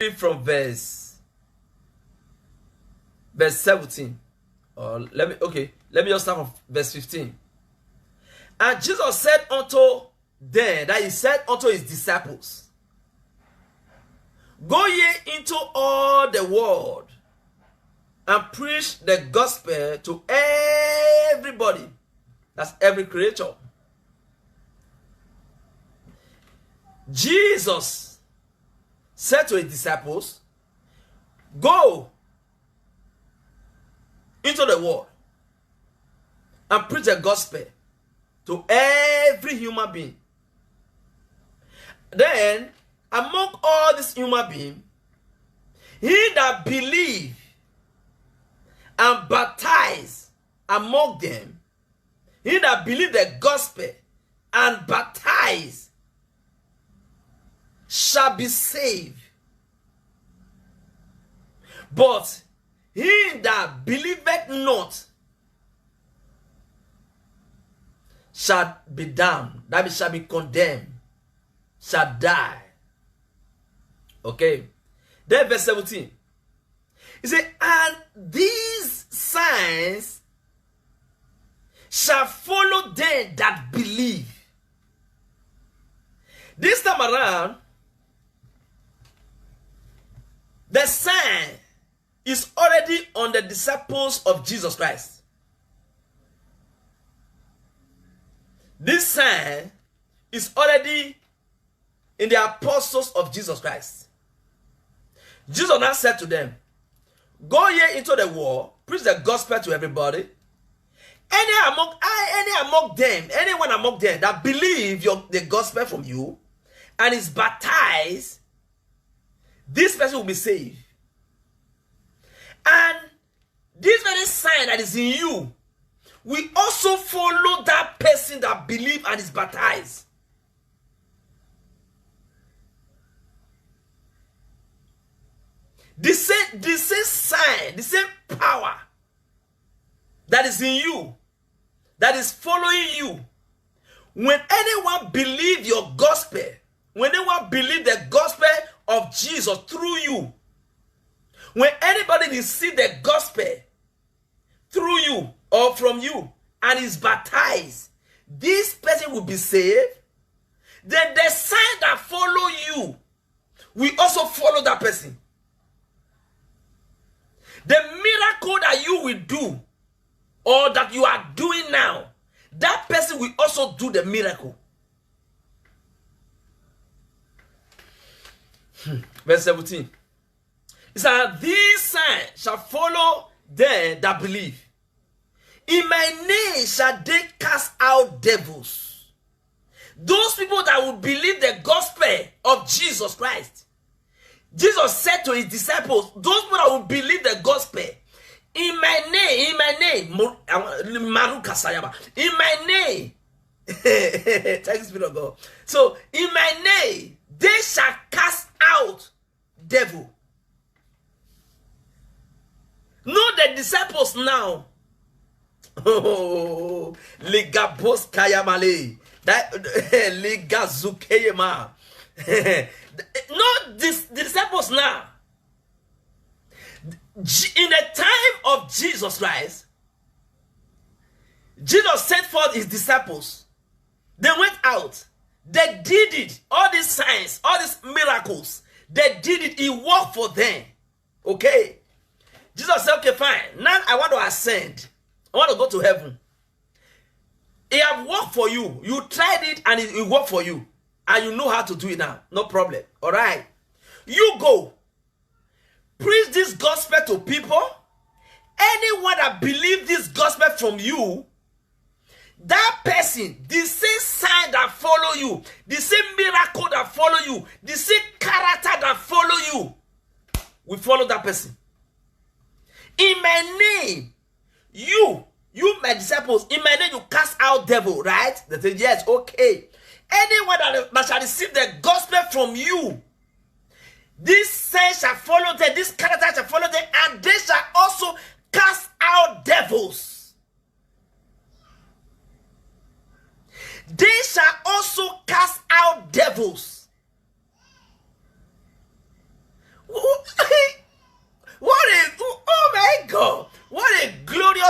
read from verse 17. Or let me just start from verse 15. And Jesus said unto them, that he said unto his disciples, Go ye into all the world and preach the gospel to everybody. That's every creature. Jesus said to his disciples, Go into the world and preach the gospel to every human being. Then, among all these human beings, he that believe and baptize among them, he that believe the gospel and baptize shall be saved. But he that believeth not shall be damned, that means shall be condemned, shall die. Okay. Then verse 17. He said, and these signs shall follow them that believe. This time around, the sign is already on the disciples of Jesus Christ. This sign is already in the apostles of Jesus Christ. Jesus now said to them, Go ye into the world, preach the gospel to everybody. Anyone among them that believe the gospel from you and is baptized, this person will be saved. And this very sign that is in you will also follow that person that believes and is baptized. The same sign, the same power that is in you, that is following you. When anyone believes your gospel, when anyone believes the gospel of Jesus through you, when anybody receives the gospel through you or from you and is baptized, this person will be saved. Then the sign that follow you will also follow that person. The miracle that you will do or that you are doing now, that person will also do the miracle. Verse 17. It says, these signs shall follow them that believe. In my name shall they cast out devils. Those people that will believe the gospel of Jesus Christ. Jesus said to his disciples, those people that will believe the gospel, in my name, Maruka Sayaba, in my name, thank you, Spirit of God. So, in my name, they shall cast out devil. Know the disciples now. Oh, Ligabos Kayamale, that Ligazukeyema. Not the disciples now. In the time of Jesus Christ, Jesus sent forth his disciples. They went out. They did it. All these signs, all these miracles, they did it. He worked for them. Okay. Jesus said, okay, fine. Now I want to ascend. I want to go to heaven. He have worked for you. You tried it and it worked for you. And you know how to do it now. No problem. All right. You go. Preach this gospel to people. Anyone that believes this gospel from you, that person, the same sign that follow you, the same miracle that follow you, the same character that follow you, will follow that person. In my name, you my disciples, in my name you cast out devil, right? They say, yes, okay. Anyone that shall receive the gospel from you, this sign shall follow them, this character shall follow them, and they shall also cast out devils. They shall also cast out devils.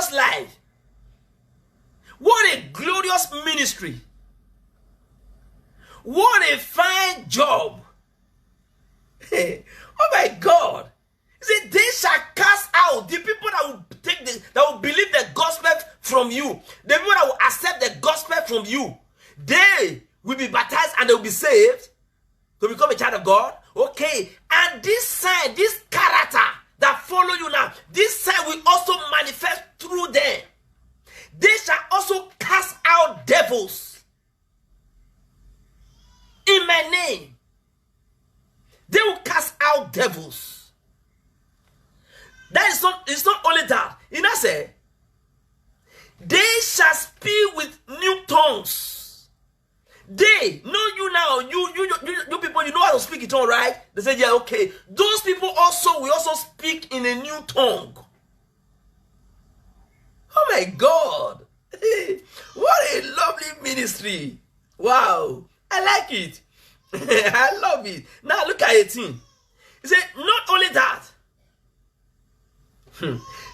glorious life. What a glorious ministry. What a fine job. Oh my God. He said, they shall cast out the people that will that will believe the gospel from you. The people that will accept the gospel from you. They will be baptized and they will be saved to become a child of God. Okay. And this sign, this character that follow you now, this sign will also manifest through them. They shall also cast out devils in my name. They will cast out devils. That is not, it's not only that. He now said, they shall speak with new tongues. They know you now. You people, you know how to speak in tongue, right? They said, yeah, okay. Those people also will also speak in a new tongue. Oh my God. What a lovely ministry. Wow. I like it. I love it. Now look at 18. He said, not only that.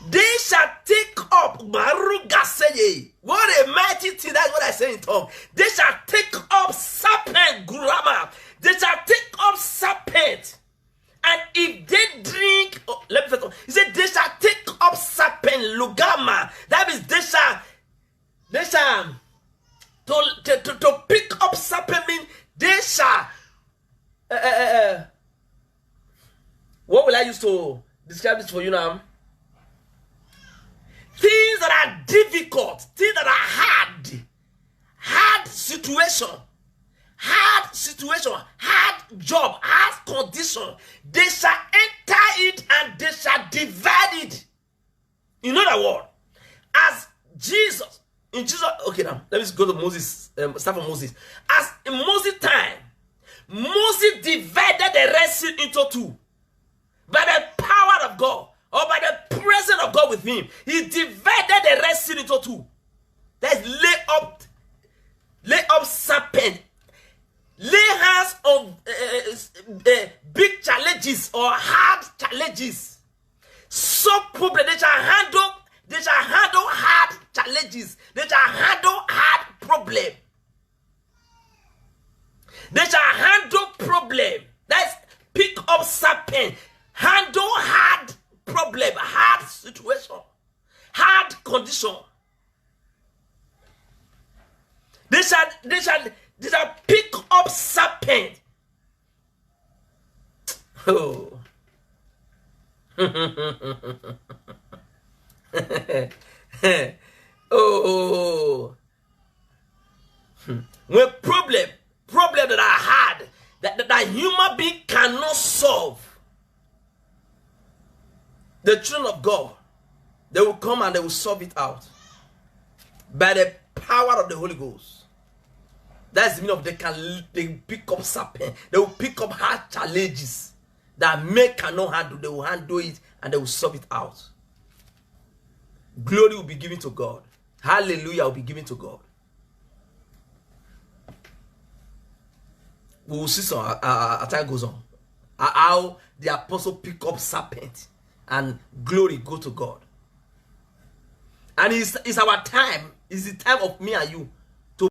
They shall take up Marugaseye. What a mighty thing. That's what I say in tongue. They shall take up serpent Gurama. They shall take up serpent. And if they drink, let me first, he said, they shall take up serpent Lugama. That means they shall to pick up serpent means they shall what will I use to describe this for you now? Things that are difficult, things that are hard situation, hard job, hard condition. They shall enter it and they shall divide it. In other words, as Jesus, in Jesus, okay now, let me go to Moses, start from Moses. As in Moses' time, Moses divided the Red Sea into two. By the power of God, or by the presence of God with him, he divided the Red Sea into two. That's lay up serpent, lay hands on big challenges or hard challenges. Some problem they shall handle hard challenges. They shall handle hard problem. They shall handle problem. That's pick up serpent. Handle hard problem, hard situation, hard condition. They shall pick up serpent. Oh. Oh. When problem that are hard, that human being cannot solve, the children of God, they will come and they will solve it out by the power of the Holy Ghost. That's the meaning of they pick up serpent. They will pick up hard challenges that men cannot handle. They will handle it and they will solve it out. Glory will be given to God. Hallelujah will be given to God. We will see some as time goes on. How the apostle pick up serpent and glory go to God. And it's our time. It's the time of me and you.